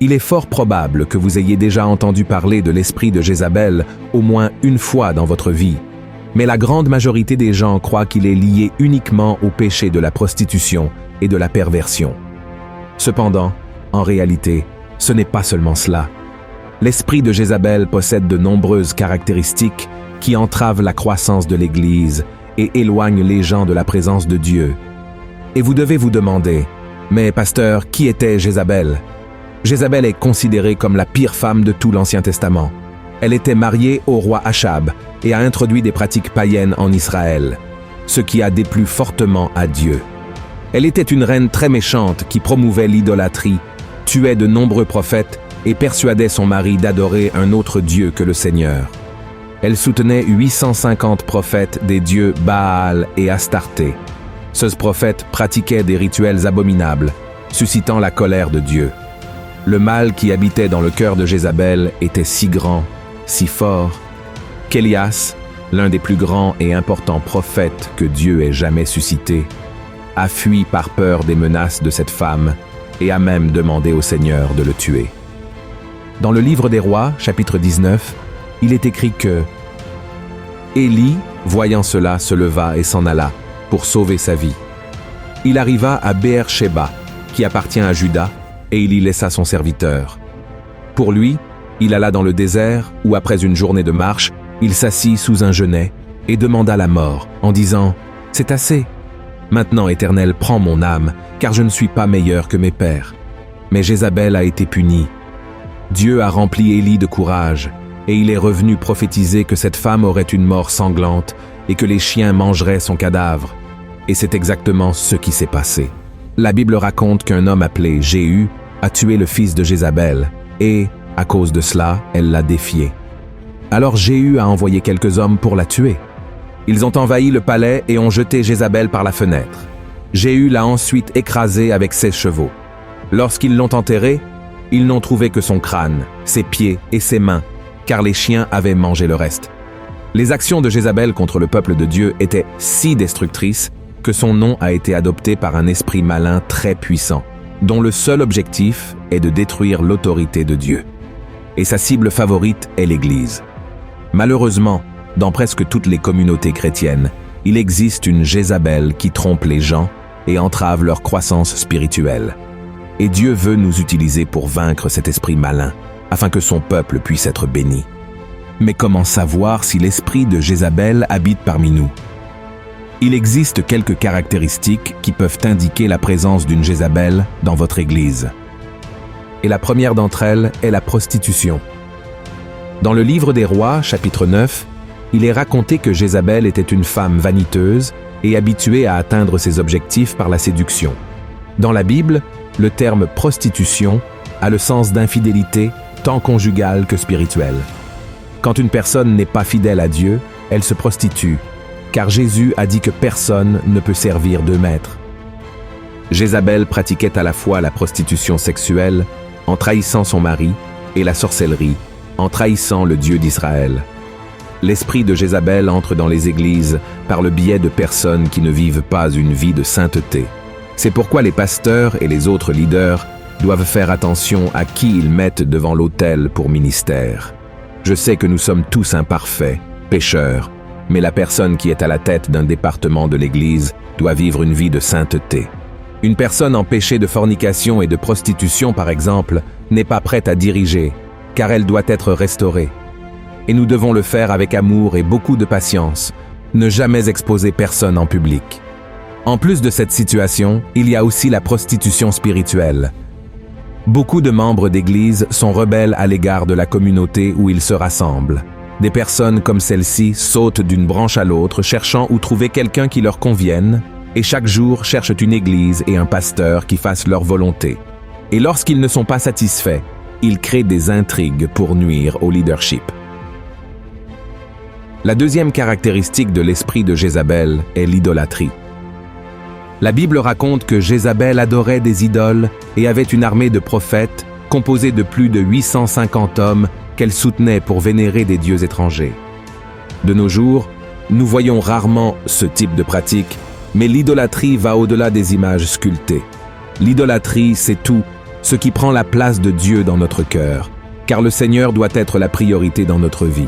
Il est fort probable que vous ayez déjà entendu parler de l'esprit de Jézabel au moins une fois dans votre vie, mais la grande majorité des gens croient qu'il est lié uniquement au péché de la prostitution et de la perversion. Cependant, en réalité, ce n'est pas seulement cela. L'esprit de Jézabel possède de nombreuses caractéristiques qui entravent la croissance de l'Église et éloignent les gens de la présence de Dieu. Et vous devez vous demander, mais pasteur, qui était Jézabel? Jézabel est considérée comme la pire femme de tout l'Ancien Testament. Elle était mariée au roi Achab et a introduit des pratiques païennes en Israël, ce qui a déplu fortement à Dieu. Elle était une reine très méchante qui promouvait l'idolâtrie, tuait de nombreux prophètes et persuadait son mari d'adorer un autre Dieu que le Seigneur. Elle soutenait 850 prophètes des dieux Baal et Astarté. Ce prophète pratiquait des rituels abominables, suscitant la colère de Dieu. Le mal qui habitait dans le cœur de Jézabel était si grand, si fort, qu'Élias, l'un des plus grands et importants prophètes que Dieu ait jamais suscité, a fui par peur des menaces de cette femme et a même demandé au Seigneur de le tuer. Dans le livre des Rois, chapitre 19, il est écrit que Élie, voyant cela, se leva et s'en alla pour sauver sa vie. Il arriva à Béer-Shéba, qui appartient à Juda, et il y laissa son serviteur. Pour lui, il alla dans le désert où, après une journée de marche, il s'assit sous un genêt et demanda la mort, en disant « C'est assez. Maintenant, Éternel, prends mon âme, car je ne suis pas meilleur que mes pères. » Mais Jézabel a été punie. Dieu a rempli Élie de courage, et il est revenu prophétiser que cette femme aurait une mort sanglante et que les chiens mangeraient son cadavre. Et c'est exactement ce qui s'est passé. La Bible raconte qu'un homme appelé Jéhu a tué le fils de Jézabel, et, à cause de cela, elle l'a défié. Alors Jéhu a envoyé quelques hommes pour la tuer. Ils ont envahi le palais et ont jeté Jézabel par la fenêtre. Jéhu l'a ensuite écrasée avec ses chevaux. Lorsqu'ils l'ont enterrée, ils n'ont trouvé que son crâne, ses pieds et ses mains, car les chiens avaient mangé le reste. Les actions de Jézabel contre le peuple de Dieu étaient si destructrices que son nom a été adopté par un esprit malin très puissant, dont le seul objectif est de détruire l'autorité de Dieu. Et sa cible favorite est l'Église. Malheureusement, dans presque toutes les communautés chrétiennes, il existe une Jézabel qui trompe les gens et entrave leur croissance spirituelle. Et Dieu veut nous utiliser pour vaincre cet esprit malin, afin que son peuple puisse être béni. Mais comment savoir si l'esprit de Jézabel habite parmi nous? Il existe quelques caractéristiques qui peuvent indiquer la présence d'une Jézabel dans votre Église. Et la première d'entre elles est la prostitution. Dans le livre des Rois, chapitre 9, il est raconté que Jézabel était une femme vaniteuse et habituée à atteindre ses objectifs par la séduction. Dans la Bible, le terme prostitution a le sens d'infidélité tant conjugale que spirituelle. Quand une personne n'est pas fidèle à Dieu, elle se prostitue, car Jésus a dit que personne ne peut servir deux maîtres. Jézabel pratiquait à la fois la prostitution sexuelle, en trahissant son mari, et la sorcellerie, en trahissant le Dieu d'Israël. L'esprit de Jézabel entre dans les églises par le biais de personnes qui ne vivent pas une vie de sainteté. C'est pourquoi les pasteurs et les autres leaders doivent faire attention à qui ils mettent devant l'autel pour ministère. Je sais que nous sommes tous imparfaits, pécheurs, mais la personne qui est à la tête d'un département de l'Église doit vivre une vie de sainteté. Une personne en péché de fornication et de prostitution, par exemple, n'est pas prête à diriger, car elle doit être restaurée. Et nous devons le faire avec amour et beaucoup de patience, ne jamais exposer personne en public. En plus de cette situation, il y a aussi la prostitution spirituelle. Beaucoup de membres d'Église sont rebelles à l'égard de la communauté où ils se rassemblent. Des personnes comme celle-ci sautent d'une branche à l'autre, cherchant où trouver quelqu'un qui leur convienne, et chaque jour cherchent une église et un pasteur qui fassent leur volonté. Et lorsqu'ils ne sont pas satisfaits, ils créent des intrigues pour nuire au leadership. La deuxième caractéristique de l'esprit de Jézabel est l'idolâtrie. La Bible raconte que Jézabel adorait des idoles et avait une armée de prophètes composée de plus de 850 hommes qu'elle soutenait pour vénérer des dieux étrangers. De nos jours, nous voyons rarement ce type de pratique, mais l'idolâtrie va au-delà des images sculptées. L'idolâtrie, c'est tout, ce qui prend la place de Dieu dans notre cœur, car le Seigneur doit être la priorité dans notre vie.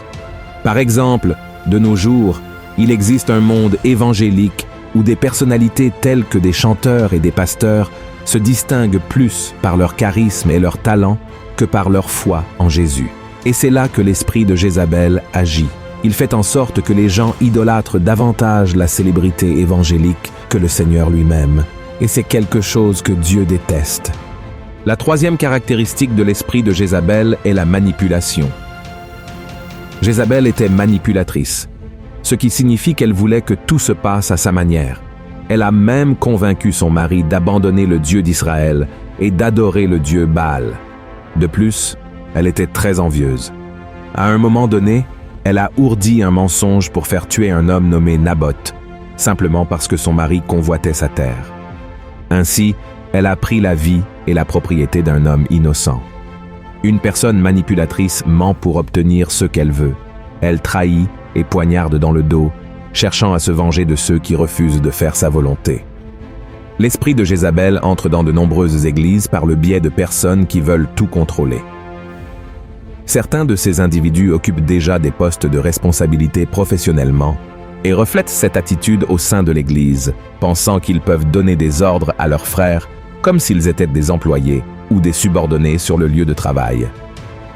Par exemple, de nos jours, il existe un monde évangélique où des personnalités telles que des chanteurs et des pasteurs se distinguent plus par leur charisme et leur talent que par leur foi en Jésus. Et c'est là que l'esprit de Jézabel agit. Il fait en sorte que les gens idolâtrent davantage la célébrité évangélique que le Seigneur lui-même. Et c'est quelque chose que Dieu déteste. La troisième caractéristique de l'esprit de Jézabel est la manipulation. Jézabel était manipulatrice, ce qui signifie qu'elle voulait que tout se passe à sa manière. Elle a même convaincu son mari d'abandonner le Dieu d'Israël et d'adorer le Dieu Baal. De plus, elle était très envieuse. À un moment donné, elle a ourdi un mensonge pour faire tuer un homme nommé Naboth, simplement parce que son mari convoitait sa terre. Ainsi, elle a pris la vie et la propriété d'un homme innocent. Une personne manipulatrice ment pour obtenir ce qu'elle veut. Elle trahit et poignarde dans le dos, cherchant à se venger de ceux qui refusent de faire sa volonté. L'esprit de Jézabel entre dans de nombreuses églises par le biais de personnes qui veulent tout contrôler. Certains de ces individus occupent déjà des postes de responsabilité professionnellement et reflètent cette attitude au sein de l'Église, pensant qu'ils peuvent donner des ordres à leurs frères comme s'ils étaient des employés ou des subordonnés sur le lieu de travail.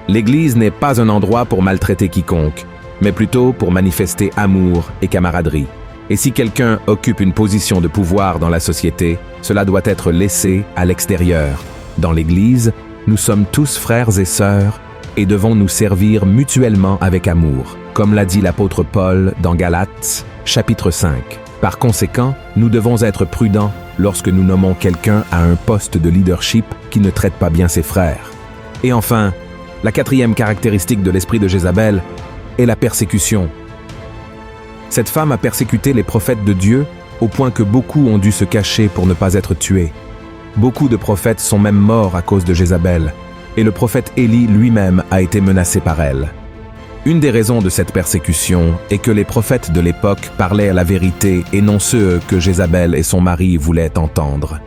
L'Église n'est pas un endroit pour maltraiter quiconque, mais plutôt pour manifester amour et camaraderie. Et si quelqu'un occupe une position de pouvoir dans la société, cela doit être laissé à l'extérieur. Dans l'Église, nous sommes tous frères et sœurs et devons nous servir mutuellement avec amour, comme l'a dit l'apôtre Paul dans Galates, chapitre 5. Par conséquent, nous devons être prudents lorsque nous nommons quelqu'un à un poste de leadership qui ne traite pas bien ses frères. Et enfin, la quatrième caractéristique de l'esprit de Jézabel est la persécution. Cette femme a persécuté les prophètes de Dieu au point que beaucoup ont dû se cacher pour ne pas être tués. Beaucoup de prophètes sont même morts à cause de Jézabel, et le prophète Élie lui-même a été menacé par elle. Une des raisons de cette persécution est que les prophètes de l'époque parlaient la vérité et non ceux que Jézabel et son mari voulaient entendre.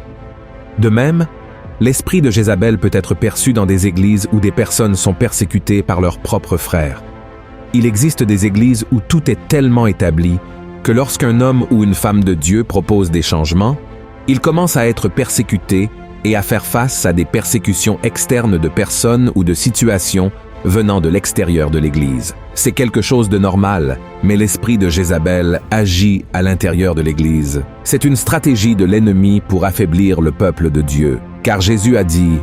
De même, l'esprit de Jézabel peut être perçu dans des églises où des personnes sont persécutées par leurs propres frères. Il existe des églises où tout est tellement établi que lorsqu'un homme ou une femme de Dieu propose des changements, il commence à être persécuté et à faire face à des persécutions externes de personnes ou de situations venant de l'extérieur de l'Église. C'est quelque chose de normal, mais l'esprit de Jézabel agit à l'intérieur de l'Église. C'est une stratégie de l'ennemi pour affaiblir le peuple de Dieu. Car Jésus a dit,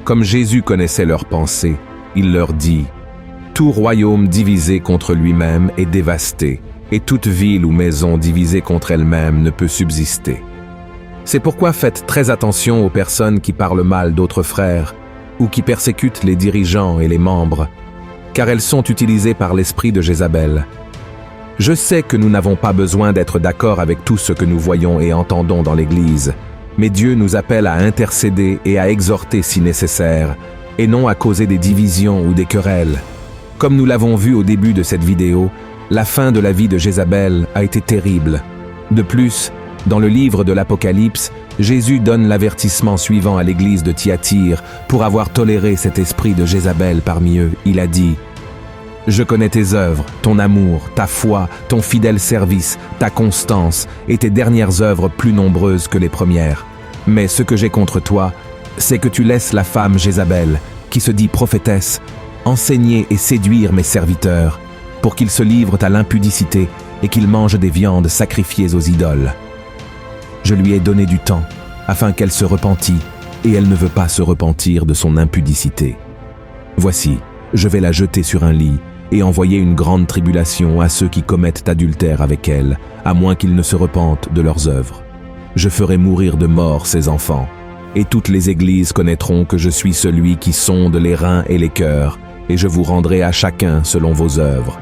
comme Jésus connaissait leurs pensées, il leur dit, « Tout royaume divisé contre lui-même est dévasté, et toute ville ou maison divisée contre elle-même ne peut subsister. » C'est pourquoi faites très attention aux personnes qui parlent mal d'autres frères, ou qui persécutent les dirigeants et les membres, car elles sont utilisées par l'esprit de Jézabel. Je sais que nous n'avons pas besoin d'être d'accord avec tout ce que nous voyons et entendons dans l'Église, mais Dieu nous appelle à intercéder et à exhorter si nécessaire, et non à causer des divisions ou des querelles. Comme nous l'avons vu au début de cette vidéo, la fin de la vie de Jézabel a été terrible. De plus, dans le livre de l'Apocalypse, Jésus donne l'avertissement suivant à l'église de Thyatire pour avoir toléré cet esprit de Jézabel parmi eux. Il a dit « Je connais tes œuvres, ton amour, ta foi, ton fidèle service, ta constance et tes dernières œuvres plus nombreuses que les premières. Mais ce que j'ai contre toi, c'est que tu laisses la femme Jézabel, qui se dit prophétesse, enseigner et séduire mes serviteurs, pour qu'ils se livrent à l'impudicité et qu'ils mangent des viandes sacrifiées aux idoles. Je lui ai donné du temps, afin qu'elle se repentît, et elle ne veut pas se repentir de son impudicité. Voici, je vais la jeter sur un lit, et envoyer une grande tribulation à ceux qui commettent adultère avec elle, à moins qu'ils ne se repentent de leurs œuvres. Je ferai mourir de mort ses enfants, et toutes les églises connaîtront que je suis celui qui sonde les reins et les cœurs, et je vous rendrai à chacun selon vos œuvres.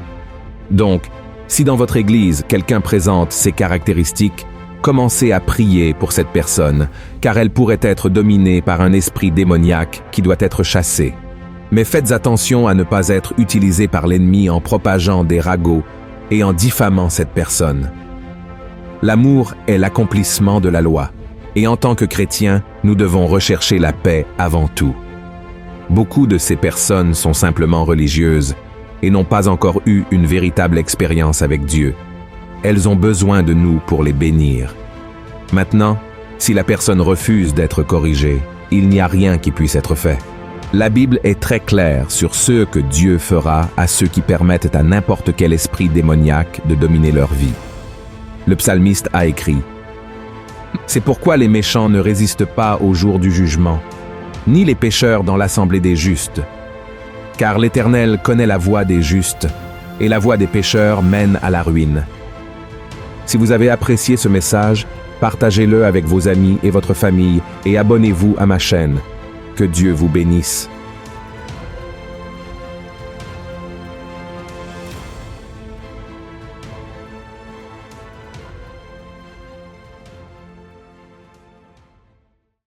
Donc, si dans votre église quelqu'un présente ces caractéristiques, commencez à prier pour cette personne, car elle pourrait être dominée par un esprit démoniaque qui doit être chassé. Mais faites attention à ne pas être utilisé par l'ennemi en propageant des ragots et en diffamant cette personne. L'amour est l'accomplissement de la loi. Et en tant que chrétiens, nous devons rechercher la paix avant tout. Beaucoup de ces personnes sont simplement religieuses et n'ont pas encore eu une véritable expérience avec Dieu. Elles ont besoin de nous pour les bénir. Maintenant, si la personne refuse d'être corrigée, il n'y a rien qui puisse être fait. La Bible est très claire sur ce que Dieu fera à ceux qui permettent à n'importe quel esprit démoniaque de dominer leur vie. Le psalmiste a écrit: « C'est pourquoi les méchants ne résistent pas au jour du jugement, ni les pécheurs dans l'assemblée des justes. Car l'Éternel connaît la voie des justes, et la voie des pécheurs mène à la ruine. » Si vous avez apprécié ce message, partagez-le avec vos amis et votre famille et abonnez-vous à ma chaîne. Que Dieu vous bénisse.